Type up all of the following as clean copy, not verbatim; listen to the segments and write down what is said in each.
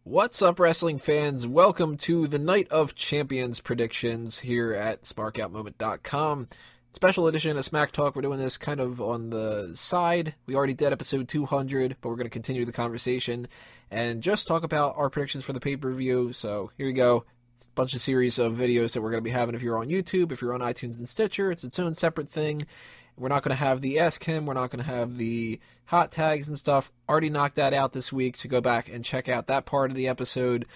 What's up, wrestling fans? Welcome to the Night of Champions predictions here at SmarkOutMoment.com. Special edition of Smack Talk. We're doing this kind of on the side. We already did episode 200, but we're going to continue the conversation and just talk about our predictions for the pay-per-view. So here you go. It's a bunch of series of videos that we're going to be having if you're on YouTube, if you're on iTunes and Stitcher. It's its own separate thing. We're not going to have the Ask Him. We're not going to have the hot tags and stuff. Already knocked that out this week, so go back and check out that part of the episode.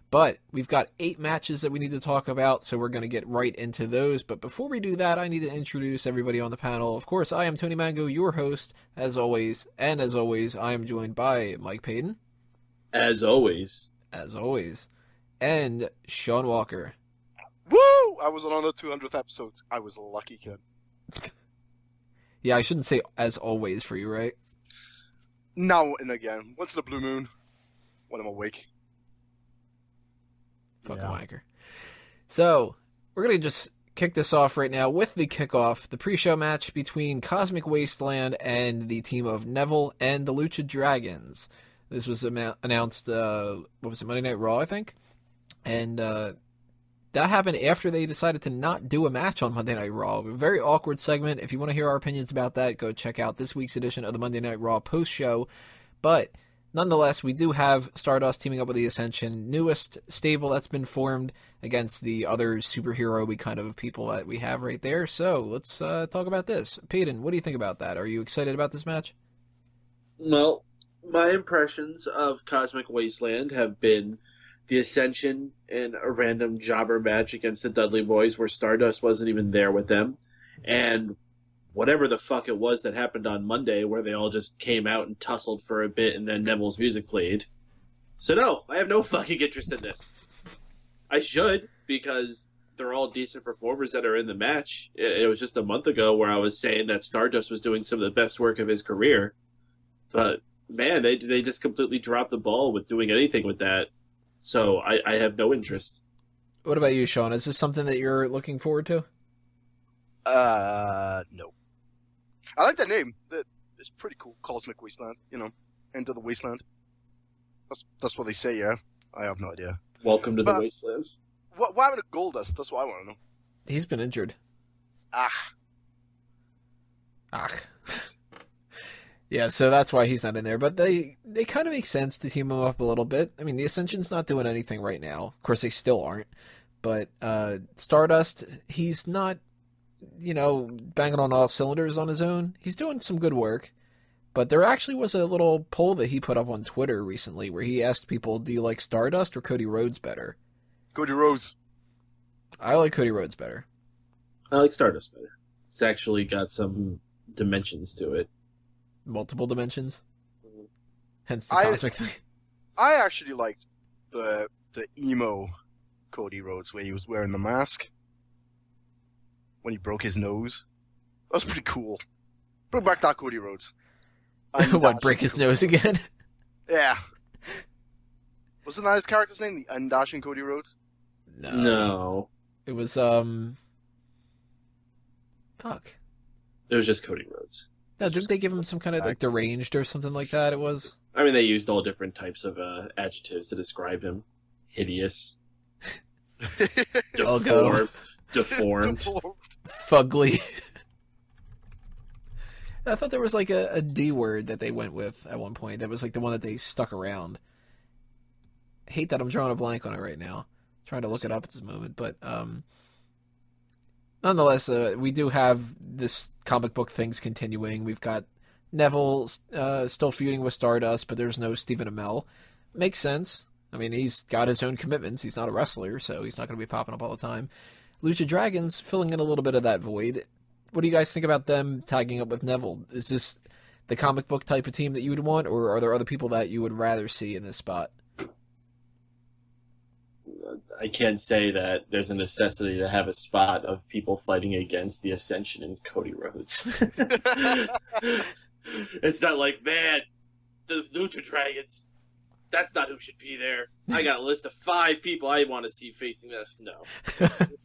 But we've got 8 matches that we need to talk about, so we're going to get right into those. But before we do that, I need to introduce everybody on the panel. Of course, I am Tony Mango, your host, as always. And as always, I am joined by Mike Payton. As always. As always. And Sean Walker. Woo! I was on the 200th episode. I was a lucky kid. Yeah, I shouldn't say as always for you, right? Now and again. Once in a blue moon. When I'm awake. Fucking wanker. So, we're going to just kick this off right now with the kickoff, the pre-show match between Cosmic Wasteland and the team of Neville and the Lucha Dragons. This was announced, Monday Night Raw, I think? And that happened after they decided to not do a match on Monday Night Raw. A very awkward segment. If you want to hear our opinions about that, go check out this week's edition of the Monday Night Raw post-show. But nonetheless, we do have Stardust teaming up with the Ascension, newest stable that's been formed against the other superhero-y kind of people that we have right there. So let's talk about this. Peyton, what do you think about that? Are you excited about this match? Well, my impressions of Cosmic Wasteland have been the Ascension in a random jobber match against the Dudley Boys where Stardust wasn't even there with them, and whatever the fuck it was that happened on Monday where they all just came out and tussled for a bit and then Neville's music played. So no, I have no fucking interest in this. I should, because they're all decent performers that are in the match. It was just a month ago where I was saying that Stardust was doing some of the best work of his career. But, man, they just completely dropped the ball with doing anything with that. So I have no interest. What about you, Sean? Is this something that you're looking forward to? No. I like that name. It's pretty cool. Cosmic Wasteland, Into the Wasteland. That's what they say, yeah? I have no idea. Welcome to the Wasteland. What happened to Goldust? That's what I want to know. He's been injured. Ah. Yeah, so that's why he's not in there. But they kind of make sense to team him up a little bit. I mean, the Ascension's not doing anything right now. Of course, they still aren't. But Stardust, he's not, banging on all cylinders on his own. He's doing some good work. But there actually was a little poll that he put up on Twitter recently where he asked people, do you like Stardust or Cody Rhodes better? Cody Rhodes. I like Cody Rhodes better. I like Stardust better. It's actually got some dimensions to it. Multiple dimensions? Hence the cosmic thing. I actually liked the emo Cody Rhodes where he was wearing the mask when he broke his nose. That was pretty cool. Bring back that Cody Rhodes. What, break his nose again? Yeah. Wasn't that his character's name? The Undashing Cody Rhodes? No. It was, fuck. It was just Cody Rhodes. No, didn't they give him some kind of, deranged or something like that? It was? I mean, they used all different types of adjectives to describe him. Hideous. Deformed. Fugly. I thought there was like a D word that they went with at one point. That was like the one that they stuck around. I hate that I'm drawing a blank on it right now. I'm trying to look it up at this moment. But nonetheless, we do have this comic book things continuing. We've got Neville still feuding with Stardust, but there's no Stephen Amell. Makes sense. I mean, he's got his own commitments. He's not a wrestler, so he's not going to be popping up all the time. Lucha Dragons filling in a little bit of that void. What do you guys think about them tagging up with Neville? Is this the comic book type of team that you would want, or are there other people that you would rather see in this spot? I can't say that there's a necessity to have a spot of people fighting against the Ascension and Cody Rhodes. It's not like, man, the Lucha Dragons, that's not who should be there. I got a list of 5 people I want to see facing that. No.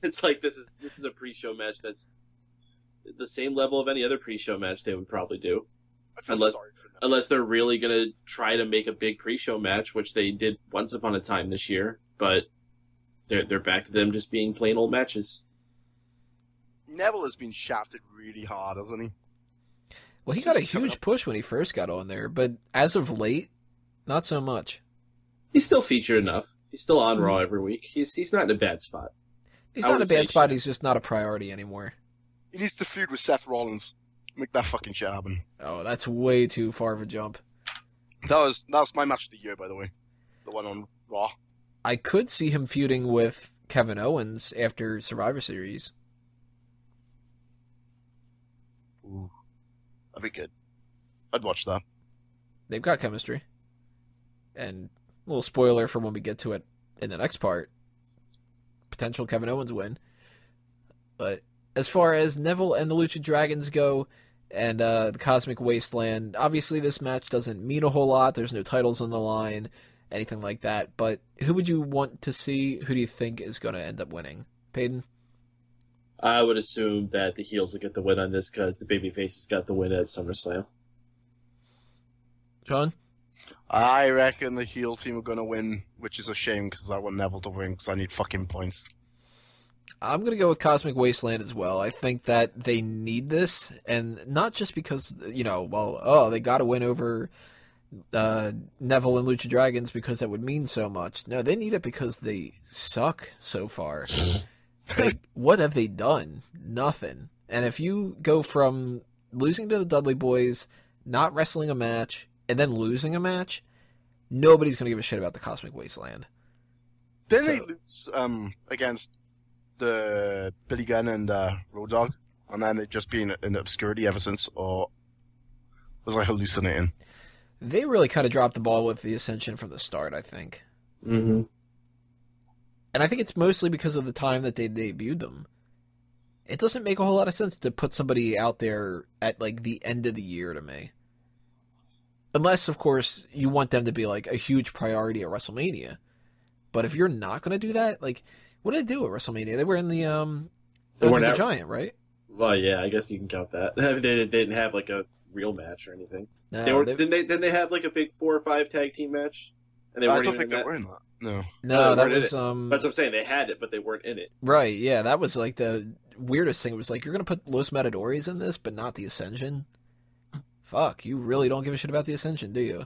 It's like this is a pre-show match that's the same level of any other pre-show match they would probably do. I feel Unless sorry for them. unless they're really gonna try to make a big pre-show match, which they did once upon a time this year, but they're back to them just being plain old matches. Neville has been shafted really hard, hasn't he? Well, he got a huge push when he first got on there, but as of late, not so much. He's still featured enough. He's still on Raw every week. He's not in a bad spot. He's not in a bad spot. He's just not a priority anymore. He needs to feud with Seth Rollins. Make that fucking shit happen. Oh, that's way too far of a jump. That was my match of the year, by the way. The one on Raw. I could see him feuding with Kevin Owens after Survivor Series. Ooh. That'd be good. I'd watch that. They've got chemistry. And a little spoiler for when we get to it in the next part. Potential Kevin Owens win. But as far as Neville and the Lucha Dragons go, and the Cosmic Wasteland, obviously this match doesn't mean a whole lot. There's no titles on the line, anything like that. But who would you want to see? Who do you think is going to end up winning? Peyton? I would assume that the heels will get the win on this because the babyfaces got the win at SummerSlam. John? I reckon the heel team are going to win, which is a shame because I want Neville to win because I need fucking points. I'm going to go with Cosmic Wasteland as well. I think that they need this, and not just because, they got to win over Neville and Lucha Dragons because that would mean so much. No, they need it because they suck so far. Like, what have they done? Nothing. And if you go from losing to the Dudley Boys, not wrestling a match, and then losing a match, nobody's going to give a shit about the Cosmic Wasteland. Didn't they lose against the Billy Gunn and Road Dogg? And then they've just been in obscurity ever since, or was I hallucinating? They really kind of dropped the ball with the Ascension from the start, I think. Mm-hmm. And I think it's mostly because of the time that they debuted them. It doesn't make a whole lot of sense to put somebody out there at, like, the end of the year to me. Unless, of course, you want them to be, like, a huge priority at WrestleMania. But if you're not going to do that, like, what did they do at WrestleMania? They were in the, the Giant, right? Well, yeah, I guess you can count that. They didn't have, like, a real match or anything. No, Didn't they have, like, a big 4 or 5 tag team match? And they I weren't don't even think they were in that. No, that was that's what I'm saying. They had it, but they weren't in it. Right. Yeah, that was like the weirdest thing. It was like, you're gonna put Los Matadores in this, but not the Ascension. Fuck, you really don't give a shit about the Ascension, do you?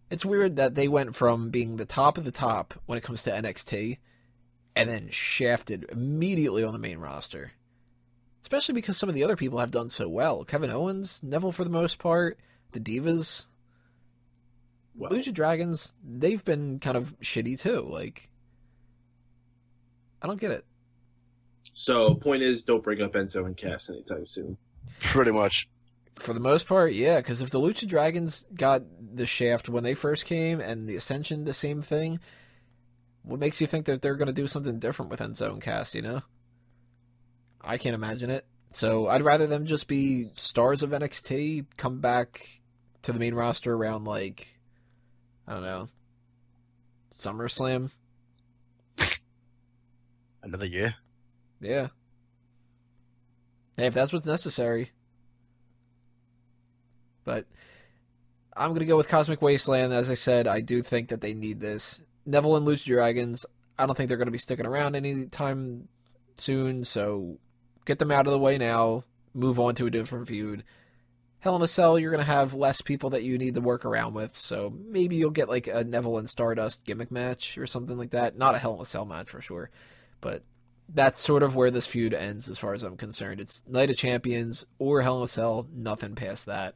It's weird that they went from being the top of the top when it comes to NXT, and then shafted immediately on the main roster. Especially because some of the other people have done so well. Kevin Owens, Neville for the most part, the Divas. Well, Lucha Dragons, they've been kind of shitty too. Like, I don't get it. So, point is, don't bring up Enzo and Cass anytime soon. Pretty much. For the most part, yeah, because if the Lucha Dragons got the shaft when they first came, and the Ascension the same thing, what makes you think that they're going to do something different with Enzo and Cass, you know? I can't imagine it. So, I'd rather them just be stars of NXT, come back to the main roster around, like, I don't know, SummerSlam. Another year? Yeah. Hey, if that's what's necessary. But I'm going to go with Cosmic Wasteland. As I said, I do think that they need this. Neville and Lucha Dragons, I don't think they're going to be sticking around anytime soon, so get them out of the way now. Move on to a different feud. Hell in a Cell, you're going to have less people that you need to work around with, so maybe you'll get like a Neville and Stardust gimmick match or something like that. Not a Hell in a Cell match for sure, but that's sort of where this feud ends as far as I'm concerned. It's Night of Champions or Hell in a Cell, nothing past that.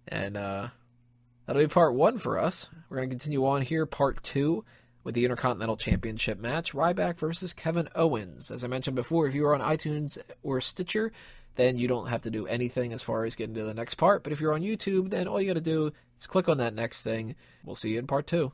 And that'll be part 1 for us. We're going to continue on here, part 2, with the Intercontinental Championship match, Ryback versus Kevin Owens. As I mentioned before, if you are on iTunes or Stitcher, then you don't have to do anything as far as getting to the next part. But if you're on YouTube, then all you got to do is click on that next thing. We'll see you in part 2.